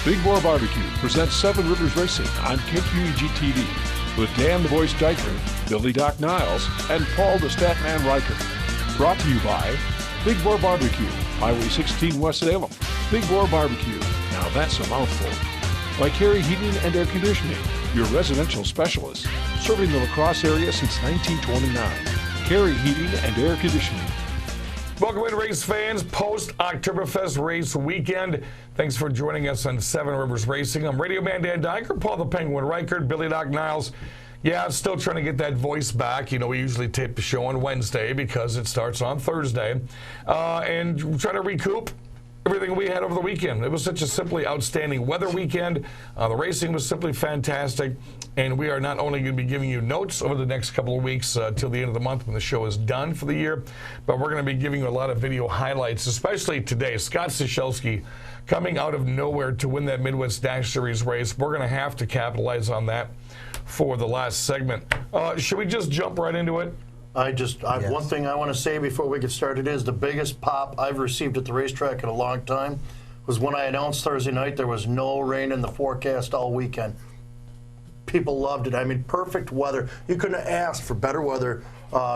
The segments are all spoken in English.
Big Boar Barbecue presents Seven Rivers Racing on KQEG TV with Dan the Voice Dyker, Billy Doc Niles, and Paul the Statman Riker. Brought to you by Big Boar Barbecue, Highway 16 West Salem. Big Boar Barbecue, now that's a mouthful. By Carey Heating and Air Conditioning, your residential specialist, serving the La Crosse area since 1929. Carey Heating and Air Conditioning. Welcome in, race fans, post-Oktoberfest Race weekend. Thanks for joining us on Seven Rivers Racing. I'm Radio Man Dan Dyker, Paul the Penguin Reichert, Billy Doc Niles. Yeah, still trying to get that voice back. You know, we usually tape the show on Wednesday because it starts on Thursday. And try to recoup everything we had over the weekend. It was such a simply outstanding weather weekend. The racing was simply fantastic. And we are not only going to be giving you notes over the next couple of weeks till the end of the month when the show is done for the year, but we're going to be giving you a lot of video highlights, especially today. Scott Sichelski coming out of nowhere to win that Midwest Dash Series race. We're going to have to capitalize on that for the last segment. Should we just jump right into it? Yes. One thing I want to say before we get started is the biggest pop I've received at the racetrack in a long time was when I announced Thursday night there was no rain in the forecast all weekend. People loved it. I mean, perfect weather. You couldn't have asked for better weather.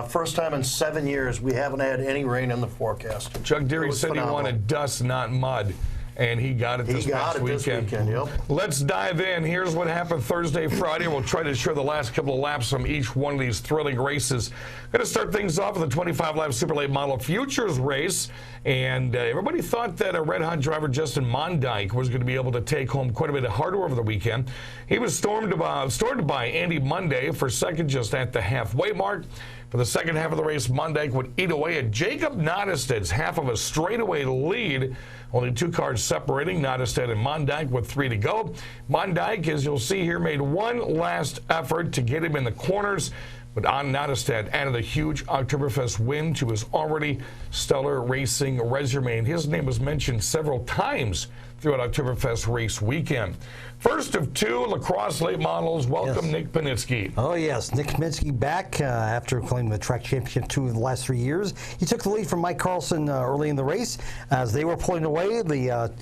First time in 7 years we haven't had any rain in the forecast. Chuck Deary said he wanted dust, not mud. And he got it this past weekend. Yep. Let's dive in. Here's what happened Thursday, Friday. We'll try to show the last couple of laps from each one of these thrilling races. Going to start things off with the 25-lap Super Late Model Futures race. And everybody thought that a red-hot driver, Justin Mondyke, was going to be able to take home quite a bit of hardware over the weekend. He was stormed by Andy Monday for second just at the halfway mark. For the second half of the race, Mondyke would eat away at Jacob Nottestad's half of a straightaway lead. Only 2 cars separating Nottestad and Mondyke with 3 to go. Mondyke, as you'll see here, made one last effort to get him in the corners, but Nottestad added a huge Oktoberfest win to his already stellar racing resume. And his name was mentioned several times throughout Oktoberfest race weekend. First of 2 La Crosse late models. Welcome, yes. Nick Panitsky. Oh, yes. Nick Panitsky back after claiming the track championship 2 of the last 3 years. He took the lead from Mike Carlson early in the race as they were pulling away. The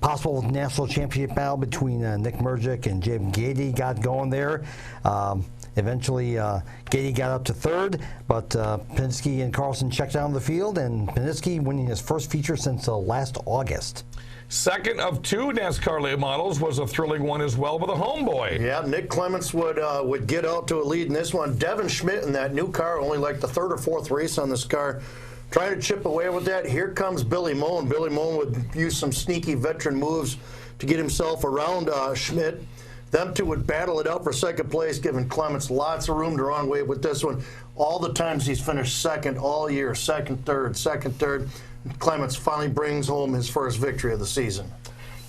possible national championship battle between Nick Merjic and Jim Gady got going there. Eventually, Gady got up to 3rd, but Panitsky and Carlson checked down the field, and Panitsky winning his first feature since last August. Second of 2 NASCAR late models was a thrilling one as well with a homeboy. Yeah, Nick Clements would get out to a lead in this one. Devin Schmidt in that new car, only like the 3rd or 4th race on this car, trying to chip away with that. Here comes Billy Moen. Billy Moen would use some sneaky veteran moves to get himself around Schmidt. Them two would battle it out for second place, giving Clements lots of room to run away with this one. All the times he's finished second all year, second, third. Clements finally brings home his first victory of the season.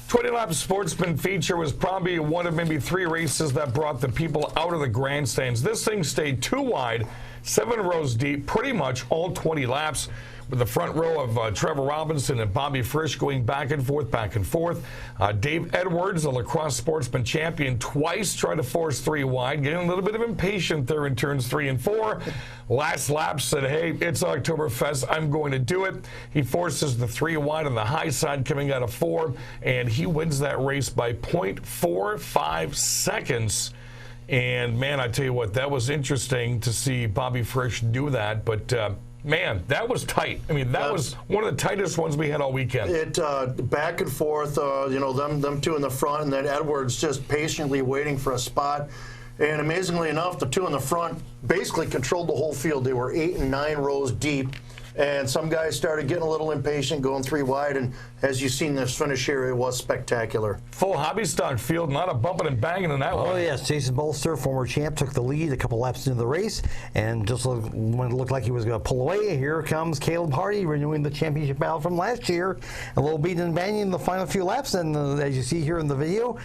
20-lap Sportsman Feature was probably one of maybe 3 races that brought the people out of the grandstands. This thing stayed 2 wide, 7 rows deep, pretty much all 20 laps, with the front row of Trevor Robinson and Bobby Frisch going back and forth. Dave Edwards, the La Crosse Sportsman champion, twice tried to force 3 wide, getting a little bit of impatient there in turns 3 and 4. Last lap said, hey, it's Oktoberfest, I'm going to do it. He forces the 3 wide on the high side coming out of 4, and he wins that race by 0.45 seconds. And, man, I tell you what, that was interesting to see Bobby Frisch do that, but man, that was tight. I mean, that was one of the tightest ones we had all weekend. Back and forth, you know, them 2 in the front, and then Edwards just patiently waiting for a spot. And amazingly enough, the 2 in the front basically controlled the whole field. They were 8 and 9 rows deep. And some guys started getting a little impatient, going 3 wide. And as you've seen this finish here, it was spectacular. Full hobby stock field, not a bumping and banging in that one. Oh, yes. Jason Bolster, former champ, took the lead a couple laps into the race. And just when it looked like he was going to pull away, here comes Caleb Hardy renewing the championship battle from last year. A little beating and banging in the final few laps. And as you see here in the video,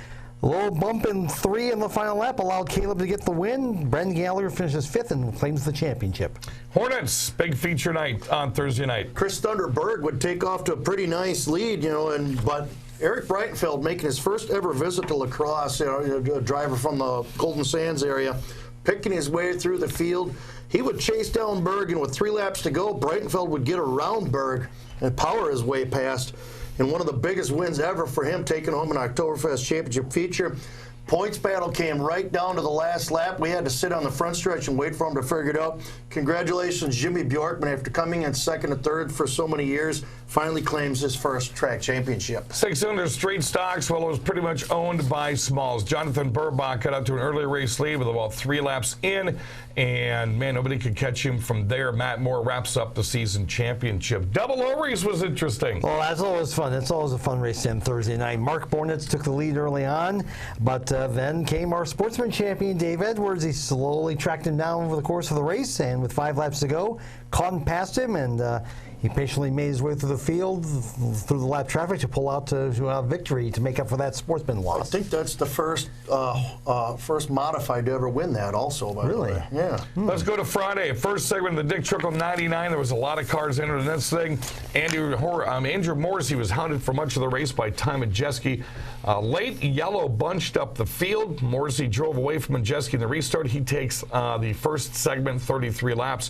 a little bump in 3 in the final lap allowed Caleb to get the win. Brendan Gallagher finishes 5th and claims the championship. Hornets, big feature night on Thursday night. Chris Thunderberg would take off to a pretty nice lead, you know, but Eric Breitenfeld making his first ever visit to La Crosse, you know, a driver from the Golden Sands area, picking his way through the field. He would chase down Berg, and with 3 laps to go, Breitenfeld would get around Berg and power his way past. and one of the biggest wins ever for him, taking home an Oktoberfest Championship feature. Points battle came right down to the last lap. We had to sit on the front stretch and wait for him to figure it out. Congratulations, Jimmy Bjorkman, after coming in second and third for so many years, finally claims his first track championship. 6-cylinder straight stocks, well, it was pretty much owned by Smalls. Jonathan Burbach got out to an early race lead with about 3 laps in, and man, nobody could catch him from there. Matt Moore wraps up the season championship. Double O race was interesting. Well, that's always fun. It's always a fun race on Thursday night. Mark Bornitz took the lead early on, but then came our sportsman champion, Dave Edwards. He slowly tracked him down over the course of the race, and with 5 laps to go, caught and passed him, and he patiently made his way through the field, through the lap traffic, to pull out to a victory to make up for that sportsman loss. I think that's the first modified to ever win that also, by the way. Yeah. Let's go to Friday. First segment of the Dick Trickle 99. There was a lot of cars entered in this thing. Andrew Morrissey was hounded for much of the race by Ty Majeski. Late yellow bunched up the field. Morrissey drove away from Majeski in the restart. He takes the first segment, 33 laps.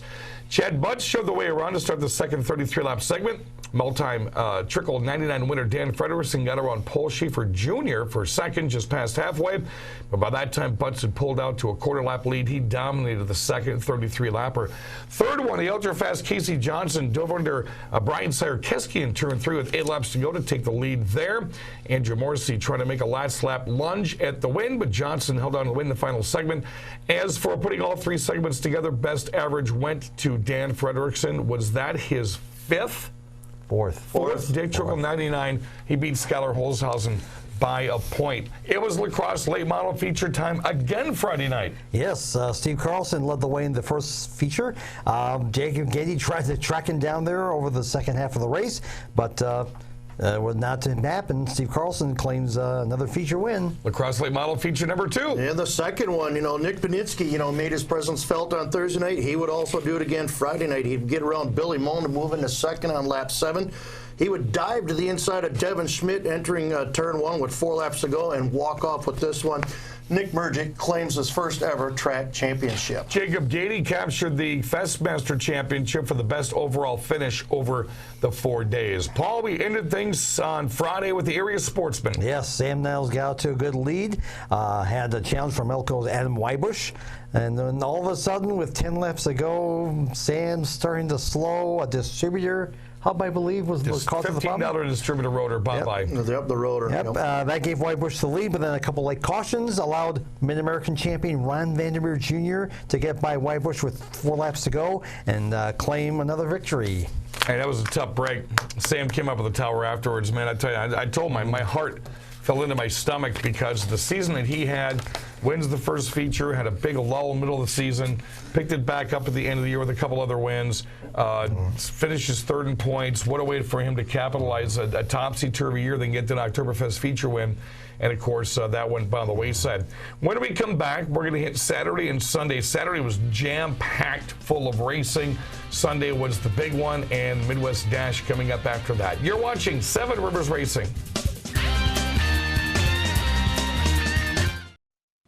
Chad Butts showed the way around to start the second 33-lap segment. Multi-time Trickle 99 winner Dan Frederiksen got around Paul Schaefer Jr. for second, just past halfway. But by that time, Butts had pulled out to a quarter-lap lead. He dominated the second 33-lapper. Third one, the ultra-fast Casey Johnson dove under Brian Sire-Keski in turn 3 with 8 laps to go to take the lead there. Andrew Morrissey trying to make a last-lap lunge at the win, but Johnson held on to win the final segment. As for putting all 3 segments together, best average went to Dan Frederiksen. Was that his 5th? Fourth. Dick Trickle 99. He beat Skylar Holzhausen by a point. It was lacrosse late model feature time again Friday night. Yes, Steve Carlson led the way in the first feature. Jacob Gady tried to track him down there over the second half of the race, but was not to happen. Steve Carlson claims another feature win. Lacrosse late model feature number 2. And the second one, Nick Panitsky, made his presence felt on Thursday night. He would also do it again Friday night. He'd get around Billy Moan to move into second on lap 7. He would dive to the inside of Devin Schmidt entering turn 1 with 4 laps to go and walk off with this one. Nick Murgic claims his first ever track championship. Jacob Gady captured the Festmaster Championship for the best overall finish over the 4 days. Paul, we ended things on Friday with the area sportsman. Yes, Sam Niles got out to a good lead. Had a challenge from Elko's Adam Weibusch. And then all of a sudden, with 10 laps to go, Sam's starting to slow. A distributor hub, I believe, was causing the problem. $15 distributor rotor, bye-bye. Yep, the rotor. Yep, that gave Weibusch the lead, but then a couple late cautions allowed Mid-American champion Ron Vandermeer Jr. to get by Weibusch with 4 laps to go and claim another victory. Hey, that was a tough break. Sam came up with the tower afterwards, man. I tell you, I told my heart fell into my stomach because the season that he had, wins the first feature, had a big lull in the middle of the season, picked it back up at the end of the year with a couple other wins, finishes 3rd in points. What a way for him to capitalize a topsy-turvy year, then get to an Oktoberfest feature win. And, of course, that went by the wayside. When we come back, we're going to hit Saturday and Sunday. Saturday was jam-packed full of racing. Sunday was the big one, and Midwest Dash coming up after that. You're watching 7 Rivers Racing.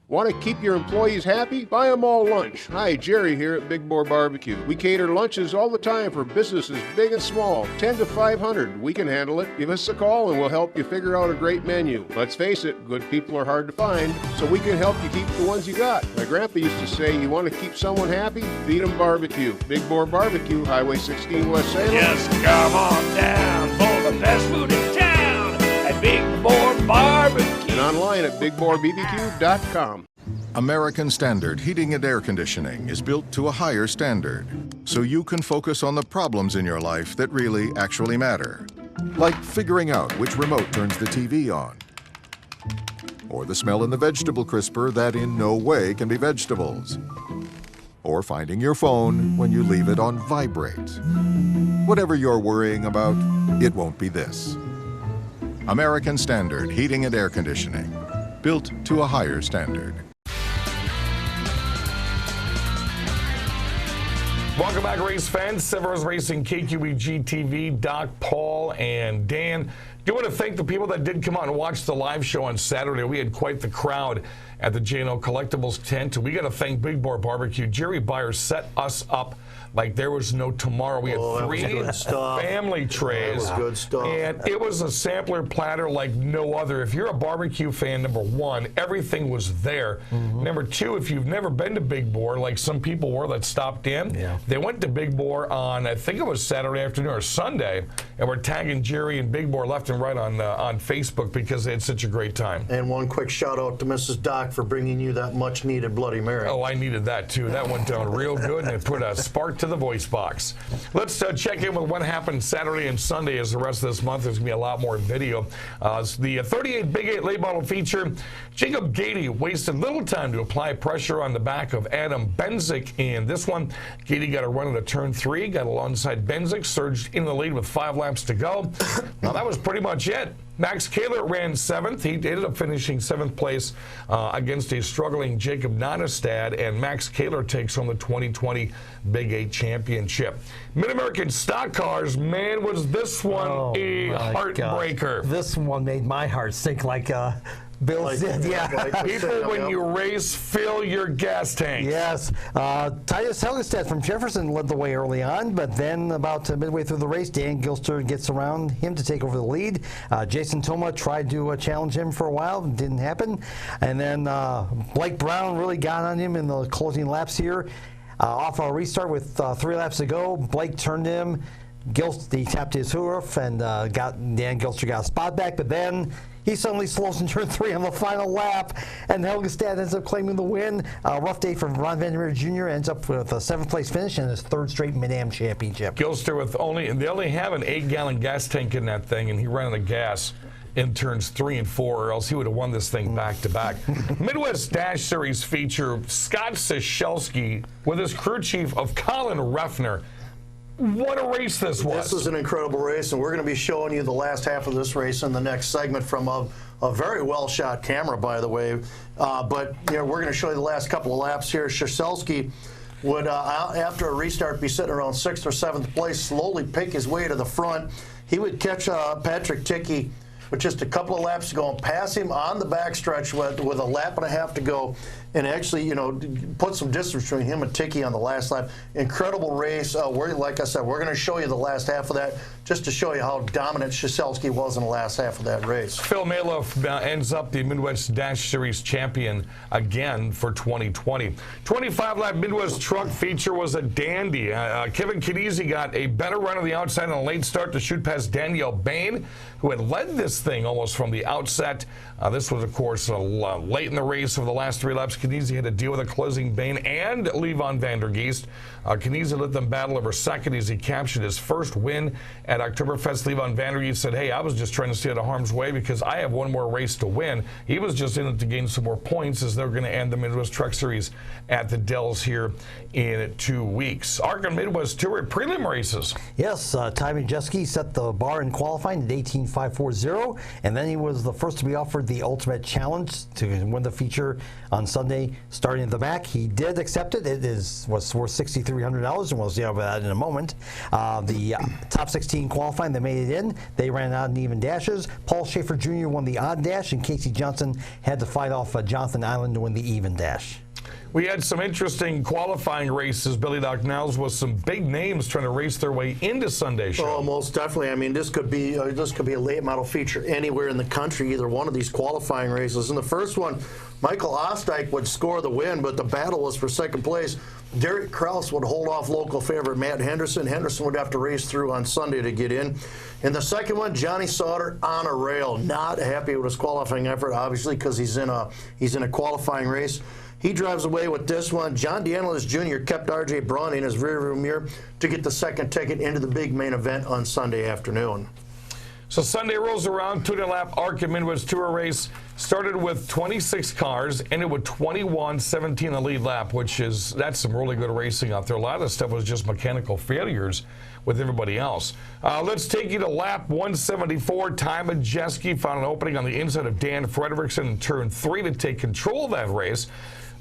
Want to keep your employees happy? Buy them all lunch. Hi, Jerry here at Big Boar Barbecue. We cater lunches all the time for businesses big and small, 10 to 500. We can handle it. Give us a call and we'll help you figure out a great menu. Let's face it, good people are hard to find, so we can help you keep the ones you got. My grandpa used to say, you want to keep someone happy? Feed them barbecue. Big Boar Barbecue, Highway 16 West Salem. Just come on down for the best food in town at Big Boar Barbecue. And online at BigBoarBBQ.com. American Standard Heating and Air Conditioning is built to a higher standard, so you can focus on the problems in your life that really actually matter. Like figuring out which remote turns the TV on, or the smell in the vegetable crisper that in no way can be vegetables, or finding your phone when you leave it on vibrate. Whatever you're worrying about, it won't be this. American Standard Heating and Air Conditioning, built to a higher standard. Welcome back, race fans. 7 Rivers Racing, KQEG TV, Doc, Paul, and Dan. Do want to thank the people that did come out and watch the live show on Saturday. We had quite the crowd at the J&O Collectibles tent. We got to thank Big Boar Barbecue. Jerry Byers set us up like there was no tomorrow. We had 3 family trays. That was good stuff. And it was a sampler platter like no other. If you're a barbecue fan, number 1, everything was there. Number 2, if you've never been to Big Boar, like some people were that stopped in, they went to Big Boar on, I think it was Saturday afternoon or Sunday, and were tagging Jerry and Big Boar left and right on Facebook because they had such a great time. And one quick shout out to Mrs. Doc for bringing you that much needed Bloody Mary. Oh, I needed that too. That went down real good, and it put a spark to the voice box. Let's check in with what happened Saturday and Sunday as the rest of this month. There's going to be a lot more video. The 38 Big 8 late model feature, Jacob Gady wasted little time to apply pressure on the back of Adam Benzik in this one. Gady got a run into turn 3, got alongside Benzik, surged in the lead with 5 laps to go. Now that was pretty much it. Max Kaler ran 7th. He ended up finishing 7th place against a struggling Jacob Nonestad, and Max Kaler takes home the 2020 Big 8 Championship. Mid-American Stock Cars, man, was this one a heartbreaker. This one made my heart sink like Bill said. People, when you race, fill your gas tanks. Yes. Titus Helgestad from Jefferson led the way early on, but then about midway through the race, Dan Gilster gets around him to take over the lead. Jason Toma tried to challenge him for a while. Didn't happen. And then Blake Brown really got on him in the closing laps here. Off a restart with 3 laps to go, Blake turned him. He tapped his hoof, and Dan Gilster got a spot back, but then he suddenly slows in turn 3 on the final lap, and Helgestad ends up claiming the win. Rough day for Ron Van Der Meer Jr. ends up with a 7th place finish and his 3rd straight Mid-Am championship. Gilster with they only have an 8-gallon gas tank in that thing, and he ran out of gas in turns 3 and 4, or else he would have won this thing back to back. Midwest Dash Series feature, Scott Sishelski with his crew chief of Colin Reffner. What a race this was. This was an incredible race, and we're going to be showing you the last half of this race in the next segment from a very well-shot camera, by the way. But you know, we're going to show you the last couple of laps here. Sishelski would, after a restart, be sitting around 6th or 7th place, slowly pick his way to the front. He would catch Patrick Tickey with just a couple of laps to go and pass him on the backstretch with a lap and a half to go, and actually, you know, put some distance between him and Tickey on the last lap. Incredible race. Like I said, we're going to show you the last half of that just to show you how dominant Shiselsky was in the last half of that race. Phil Maloff ends up the Midwest Dash Series champion again for 2020. 25-lap Midwest Truck feature was a dandy. Kevin Kniese got a better run on the outside on a late start to shoot past Danielle Bain, who had led this thing almost from the outset. This was, of course, late in the race over the last 3 laps. Kniese had to deal with a closing Bain and Levon Vandergeest. Kniese let them battle over second as he captured his first win at Oktoberfest. Levon Vandergeest said, hey, I was just trying to stay out of harm's way because I have one more race to win. He was just in it to gain some more points as they're going to end the Midwest Truck Series at the Dells here in 2 weeks. ARCA Midwest Tour prelim races. Yes, Ty Majeski set the bar in qualifying at 18.540, and then he was the first to be offered the ultimate challenge to win the feature on Sunday, starting at the back. He did accept it. It was worth $6,300, and we'll see about that in a moment. The top 16 qualifying, they made it in. They ran odd and even dashes. Paul Schaefer Jr. won the odd dash, and Casey Johnson had to fight off Jonathan Island to win the even dash. We had some interesting qualifying races. Billy Doc Niles with some big names trying to race their way into Sunday's show. Oh, most definitely. I mean, this could be a late model feature anywhere in the country, either one of these qualifying races. In the first one, Michael Ostijk would score the win, but the battle was for second place. Derek Kraus would hold off local favorite Matt Henderson. Henderson would have to race through on Sunday to get in. In the second one, Johnny Sauter on a rail. Not happy with his qualifying effort, obviously, because he's in a qualifying race. He drives away with this one. John DeAngelis Jr. kept R.J. Braun in his rearview mirror to get the second ticket into the big main event on Sunday afternoon. So Sunday rolls around, 2-lap ARCA Midwest Tour race. Started with 26 cars, ended with 21-17 the lead lap, that's some really good racing out there. A lot of the stuff was just mechanical failures with everybody else. Let's take you to lap 174. Ty Majeski found an opening on the inside of Dan Fredrickson in turn 3 to take control of that race.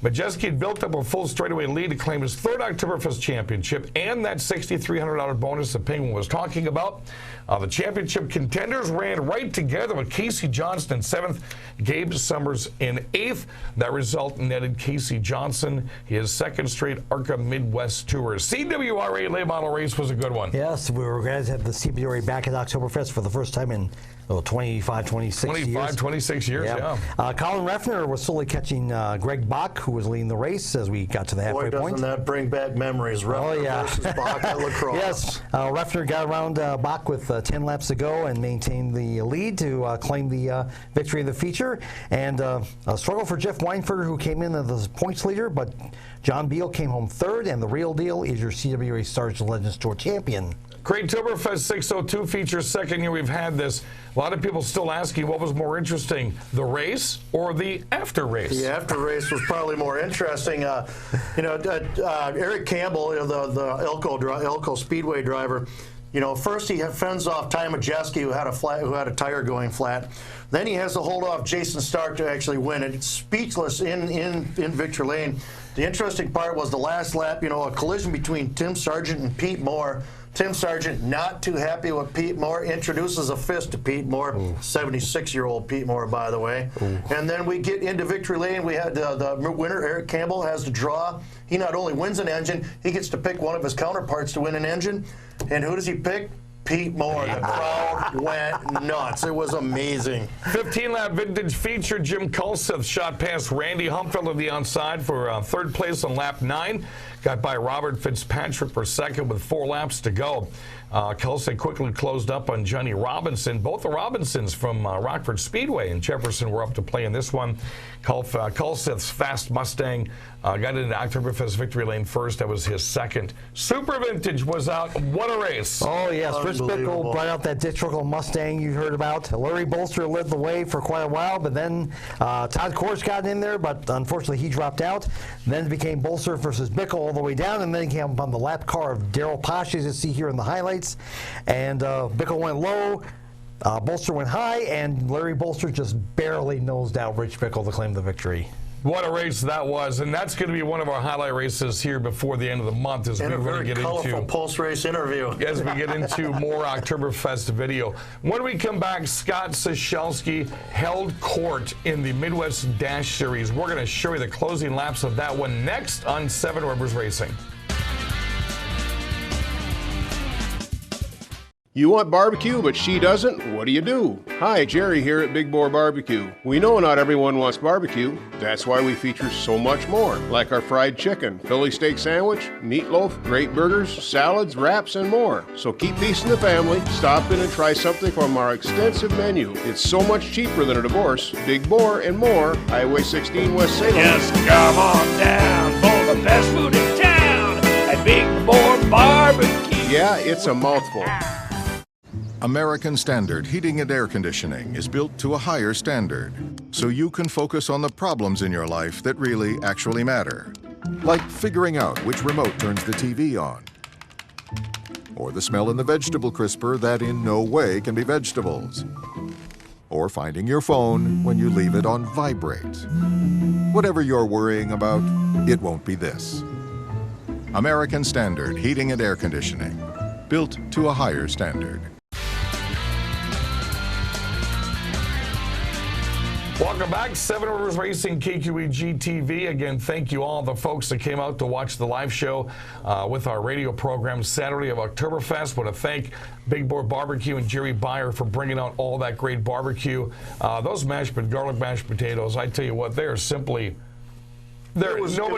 Majeski had built up a full straightaway lead to claim his third Oktoberfest championship and that $6,300 bonus that Penguin was talking about. The championship contenders ran right together with Casey Johnson in 7th, Gabe Summers in 8th. That result netted Casey Johnson his second straight ARCA Midwest Tour. CWRA late model race was a good one. Yes, we were glad to have the CWRA back at Oktoberfest for the first time in 26 years. Yeah. Colin Reffner was slowly catching Greg Bach, who was leading the race as we got to the halfway point. Doesn't that bring back memories? Reffner versus Bach at lacrosse. Yes, Reffner got around Bach with 10 laps to go and maintained the lead to claim the victory of the feature. And a struggle for Jeff Weinberger, who came in as the points leader, but John Beal came home third, and the real deal is your CWRA Stars and Legends Tour champion. Oktoberfest 602 feature, second year we've had this. A lot of people still asking what was more interesting, the race or the after race? The after race was probably more interesting. Eric Campbell, the Elko Speedway driver, first he fends off Ty Majeski, who had a tire going flat. Then he has to hold off Jason Stark to actually win it. It's speechless in Victory Lane. The interesting part was the last lap, a collision between Tim Sargent and Pete Moore. Tim Sargent, not too happy with Pete Moore, introduces a fist to Pete Moore, 76-year-old Pete Moore, by the way. Ooh. And then we get into Victory Lane. We had the winner, Eric Campbell, has to draw. He not only wins an engine, he gets to pick one of his counterparts to win an engine. And who does he pick? Pete Moore. The crowd went nuts. It was amazing. 15-lap vintage feature. Jim Kulseth shot past Randy Humphel to the outside for third place on lap 9. Got by Robert Fitzpatrick for second with 4 laps to go. Kulseth quickly closed up on Johnny Robinson. Both the Robinsons from Rockford Speedway and Jefferson were up to play in this one. Kulseth's fast Mustang got into Oktoberfest Victory Lane first. That was his second. Super Vintage was out. What a race. Oh, yes. Rich Bickle brought out that districal Mustang you heard about. Larry Bolster led the way for quite a while, but then Todd Kors got in there, but unfortunately he dropped out. Then it became Bolster versus Bickle all the way down, and then he came up on the lap car of Daryl Posh, as you see here in the highlights. And Bickle went low. Bolster went high, and Larry Bolster just barely nosed out Rich Bickle to claim the victory. What a race that was, and that's going to be one of our highlight races here before the end of the month as and we really get into post-race interview. As we get into more Oktoberfest video. When we come back, Scott Soshelski held court in the Midwest Dash Series. We're going to show you the closing laps of that one next on Seven Rivers Racing. You want barbecue, but she doesn't? What do? Hi, Jerry here at Big Boar Barbecue. We know not everyone wants barbecue. That's why we feature so much more, like our fried chicken, Philly steak sandwich, meatloaf, great burgers, salads, wraps, and more. So keep feasting the family, stop in and try something from our extensive menu. It's so much cheaper than a divorce. Big Boar and more, Highway 16 West Salem. Just come on down for the best food in town at Big Boar Barbecue. Yeah, it's a mouthful. American Standard Heating and Air Conditioning is built to a higher standard, so you can focus on the problems in your life that really actually matter. Like figuring out which remote turns the TV on, or the smell in the vegetable crisper that in no way can be vegetables, or finding your phone when you leave it on vibrate. Whatever you're worrying about, it won't be this. American Standard Heating and Air Conditioning, built to a higher standard. Welcome back, Seven Rivers Racing, KQEG TV. Again, thank you all the folks that came out to watch the live show with our radio program Saturday of Oktoberfest. Want to thank Big Boar Barbecue and Jerry Byer for bringing out all that great barbecue. Those garlic mashed potatoes, I tell you what, they are simply... It was all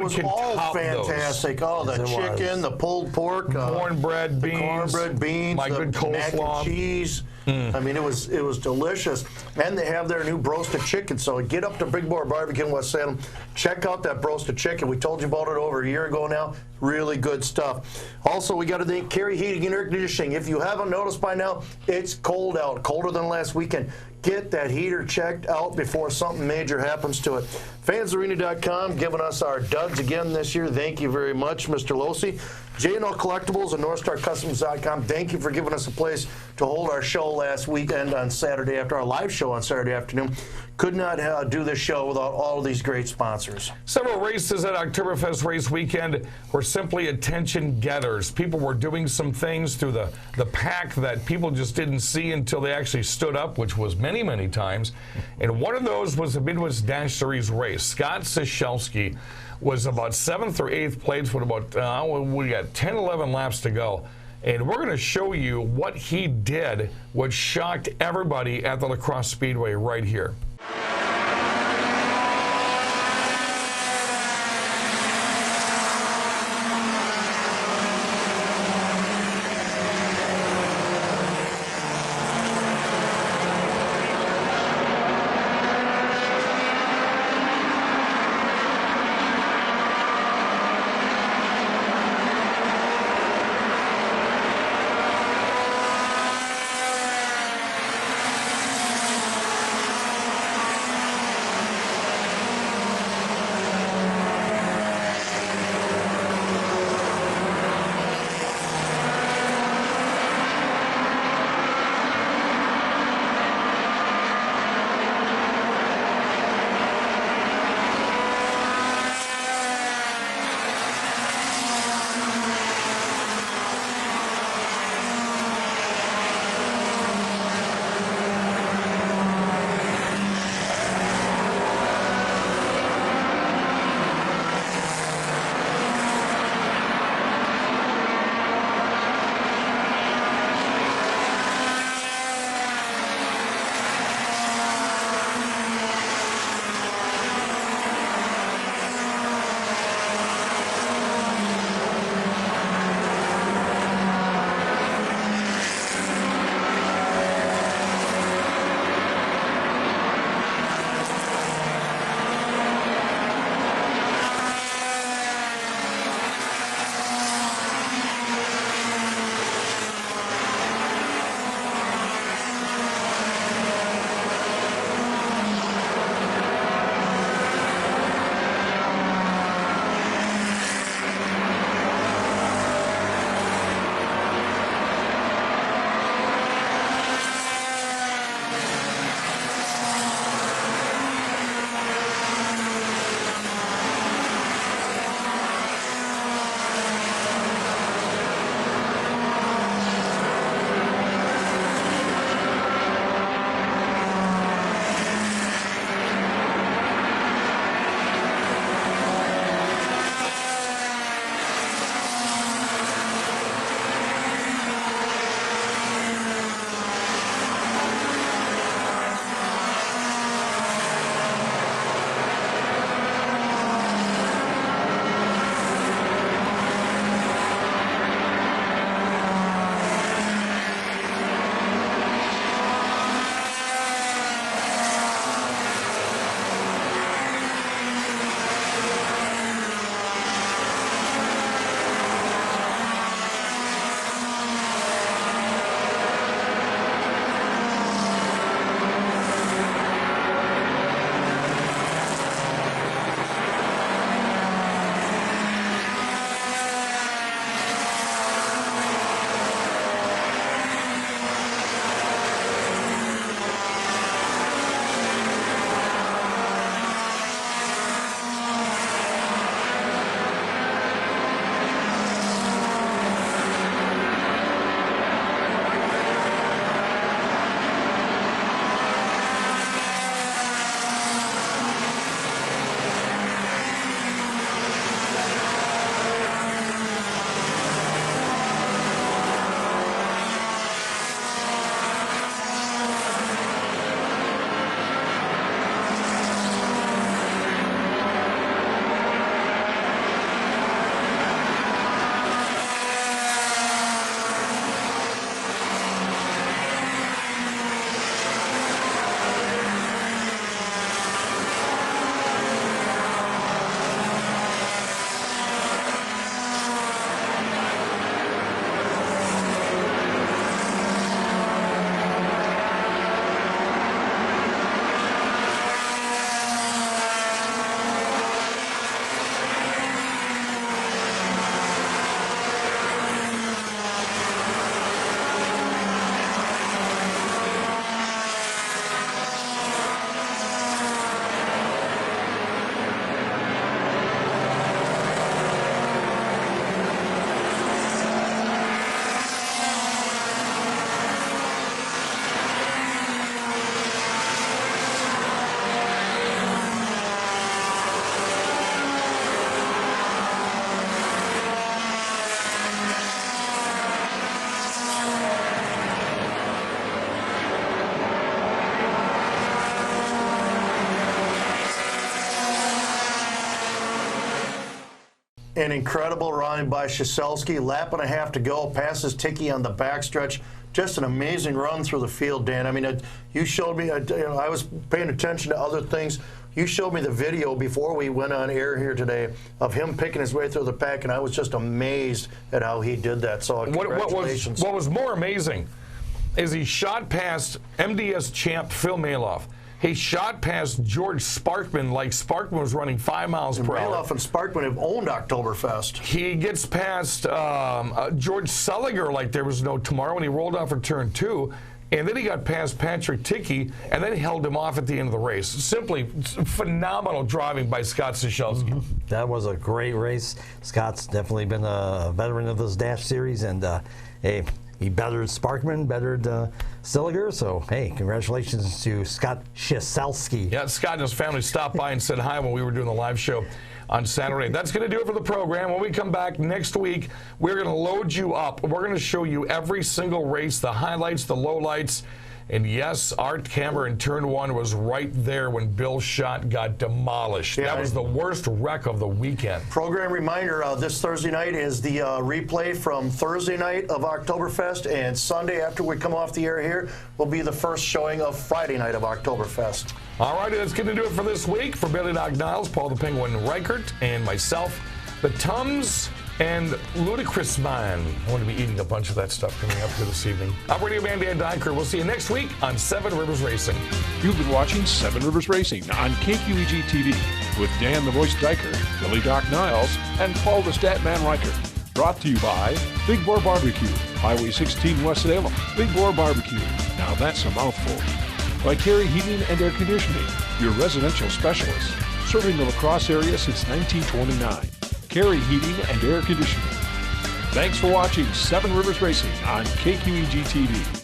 fantastic. Those. Oh, the chicken, the pulled pork, cornbread beans, my good coleslaw, mac and cheese. I mean, it was delicious. And they have their new broasted chicken. So get up to Big Boar Barbecue in West Salem. Check out that broasted chicken. We told you about it over a year ago now. Really good stuff. Also, we got to thank Carey Heating and Air Conditioning. If you haven't noticed by now, it's cold out, colder than last weekend. Get that heater checked out before something major happens to it. Fansarena.com giving us our duds again this year. Thank you very much, Mr. Losi. J&O Collectibles and NorthstarCustoms.com, thank you for giving us a place to hold our show last weekend on Saturday after our live show on Saturday afternoon. Could not do this show without all of these great sponsors. Several races at Oktoberfest Race weekend were simply attention getters. People were doing some things through the pack that people just didn't see until they actually stood up, which was many, many times. And one of those was the Midwest Dash Series race. Scott Sishelski was about 7th or 8th place with about, we got 10, 11 laps to go. And we're going to show you what he did, which shocked everybody at the Crosse Speedway right here. An incredible run by Shiselski. Lap and a half to go. Passes Tiki on the backstretch. Just an amazing run through the field, Dan. I mean, you showed me, I was paying attention to other things. You showed me the video before we went on air here today of him picking his way through the pack, and I was just amazed at how he did that. So congratulations. What was more amazing is he shot past MDS champ Phil Maloff. He shot past George Sparkman like Sparkman was running 5 miles per hour. Maloff and Sparkman have owned Oktoberfest. He gets past George Sulliger like there was no tomorrow when he rolled off for turn 2. And then he got past Patrick Tiki and then held him off at the end of the race. Simply phenomenal driving by Scott Shiselski. That was a great race. Scott's definitely been a veteran of this Dash series, and hey, he bettered Sparkman, bettered Silliger. So, hey, congratulations to Scott Shiselski. Yeah, Scott and his family stopped by and said hi when we were doing the live show on Saturday. That's going to do it for the program. When we come back next week, we're going to load you up. We're going to show you every single race, the highlights, the lowlights. And yes, Art Camber in turn 1 was right there when Bill Schott got demolished. Yeah, that was the worst wreck of the weekend. Program reminder, this Thursday night is the replay from Thursday night of Oktoberfest, and Sunday after we come off the air here will be the first showing of Friday night of Oktoberfest. All righty, that's going to do it for this week. For Billy Doc Niles, Paul the Penguin Reichert, and myself, the Tums and Ludicrous Man. I want to be eating a bunch of that stuff coming up here this evening. I'm Radio Man Dan Dyker. We'll see you next week on Seven Rivers Racing. You've been watching Seven Rivers Racing on KQEG TV with Dan the Voice Dyker, Billy Doc Niles, and Paul the Statman Reichert. Brought to you by Big Boar Barbecue, Highway 16 West Salem. Big Boar Barbecue. Now that's a mouthful. By Carey Heating and Air Conditioning, your residential specialist, serving the La Crosse area since 1929. Carey Heating and Air Conditioning. Thanks for watching Seven Rivers Racing on KQEG TV.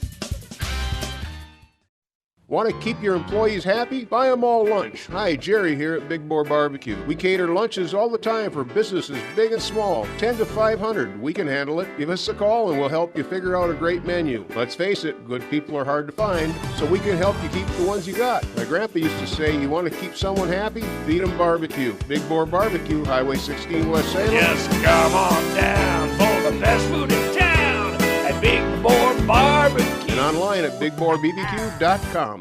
Want to keep your employees happy? Buy them all lunch. Hi, Jerry here at Big Boar Barbecue. We cater lunches all the time for businesses big and small, 10 to 500. We can handle it. Give us a call and we'll help you figure out a great menu. Let's face it, good people are hard to find, so we can help you keep the ones you got. My grandpa used to say, you want to keep someone happy? Feed them barbecue. Big Boar Barbecue, Highway 16 West Salem. Just come on down for the best food in town at Big Boar Barbecue. And online at BigBoarBBQ.com.